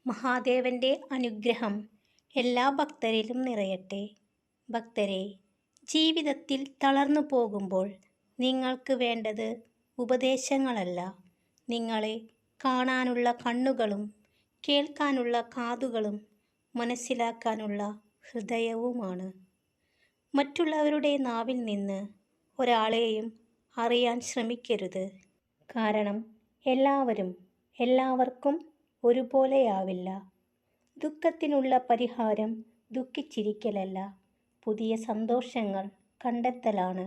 മഹാദേവന്റെ അനുഗ്രഹം എല്ലാ ഭക്തരിലും നിറയട്ടെ. ഭക്തരെ, ജീവിതത്തിൽ തളർന്നു പോകുമ്പോൾ നിങ്ങൾക്ക് വേണ്ടത് ഉപദേശങ്ങളല്ല, നിങ്ങളെ കാണാനുള്ള കണ്ണുകളും കേൾക്കാനുള്ള കാതുകളും മനസ്സിലാക്കാനുള്ള ഹൃദയവുമാണ്. മറ്റുള്ളവരുടെ നാവിൽ നിന്ന് ഒരാളെയും അറിയാൻ ശ്രമിക്കരുത്. കാരണം എല്ലാവർക്കും ഒരുപോലെയാവില്ല. ദുഃഖത്തിനുള്ള പരിഹാരം ദുഃഖിച്ചിരിക്കലല്ല, പുതിയ സന്തോഷങ്ങൾ കണ്ടെത്തലാണ്.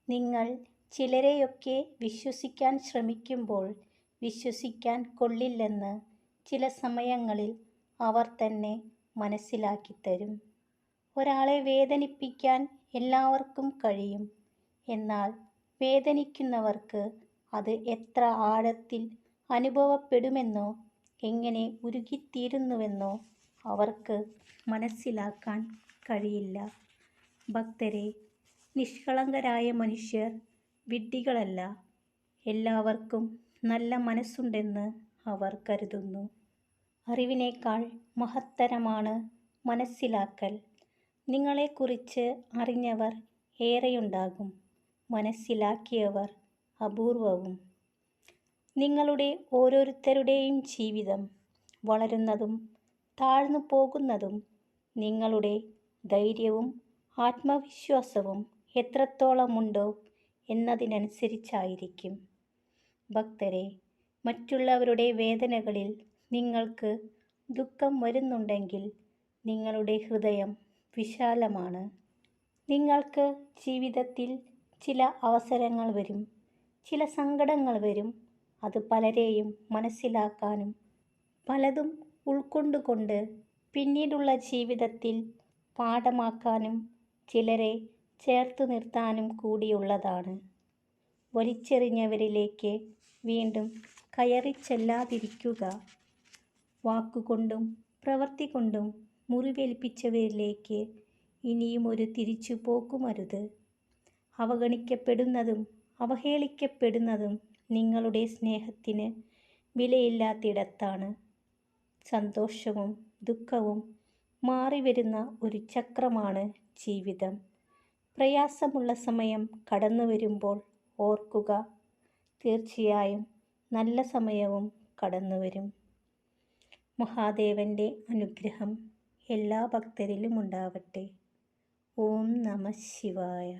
നിങ്ങൾ ചിലരെയൊക്കെ വിശ്വസിക്കാൻ ശ്രമിക്കുമ്പോൾ വിശ്വസിക്കാൻ കൊള്ളില്ലെന്ന് ചില സമയങ്ങളിൽ അവർ തന്നെ മനസ്സിലാക്കിത്തരും. ഒരാളെ വേദനിപ്പിക്കാൻ എല്ലാവർക്കും കഴിയും. എന്നാൽ വേദനിക്കുന്നവർക്ക് അത് എത്ര ആഴത്തിൽ അനുഭവപ്പെടുമെന്നോ എങ്ങനെ ഉരുകിത്തീരുന്നുവെന്നോ അവർക്ക് മനസ്സിലാക്കാൻ കഴിയില്ല. ഭക്തരെ, നിഷ്കളങ്കരായ മനുഷ്യർ വിഡ്ഢികളല്ല. എല്ലാവർക്കും നല്ല മനസ്സുണ്ടെന്ന് അവർ കരുതുന്നു. അറിവിനേക്കാൾ മഹത്തരമാണ് മനസ്സിലാക്കൽ. നിങ്ങളെക്കുറിച്ച് അറിഞ്ഞവർ ഏറെയുണ്ടാകും, മനസ്സിലാക്കിയവർ അപൂർവവും. നിങ്ങളുടെ ഓരോരുത്തരുടെയും ജീവിതം വളരുന്നതും താഴ്ന്നു പോകുന്നതും നിങ്ങളുടെ ധൈര്യവും ആത്മവിശ്വാസവും എത്രത്തോളമുണ്ടോ എന്നതിനനുസരിച്ചായിരിക്കും. ഭക്തരെ, മറ്റുള്ളവരുടെ വേദനകളിൽ നിങ്ങൾക്ക് ദുഃഖം വരുന്നുണ്ടെങ്കിൽ നിങ്ങളുടെ ഹൃദയം വിശാലമാണ്. നിങ്ങൾക്ക് ജീവിതത്തിൽ ചില അവസരങ്ങൾ വരും, ചില സങ്കടങ്ങൾ വരും. അത് പലരെയും മനസ്സിലാക്കാനും പലതും ഉൾക്കൊണ്ടുകൊണ്ട് പിന്നീടുള്ള ജീവിതത്തിൽ പാഠമാക്കാനും ചിലരെ ചേർത്തു നിർത്താനും കൂടിയുള്ളതാണ്. വലിച്ചെറിഞ്ഞവരിലേക്ക് വീണ്ടും കയറിച്ചെല്ലാതിരിക്കുക. വാക്കുകൊണ്ടും പ്രവൃത്തി കൊണ്ടും മുറിവേൽപ്പിച്ചവരിലേക്ക് ഇനിയും ഒരു തിരിച്ചുപോക്കുമരുത്. അവഗണിക്കപ്പെടുന്നതും അവഹേളിക്കപ്പെടുന്നതും നിങ്ങളുടെ സ്നേഹത്തിന് വിലയില്ലാത്തിടത്താണ്. സന്തോഷവും ദുഃഖവും മാറിവരുന്ന ഒരു ചക്രമാണ് ജീവിതം. പ്രയാസമുള്ള സമയം കടന്നു വരുമ്പോൾ ഓർക്കുക, തീർച്ചയായും നല്ല സമയവും കടന്നുവരും. മഹാദേവന്റെ അനുഗ്രഹം എല്ലാ ഭക്തരിലും ഉണ്ടാവട്ടെ. ഓം നമഃ ശിവായ.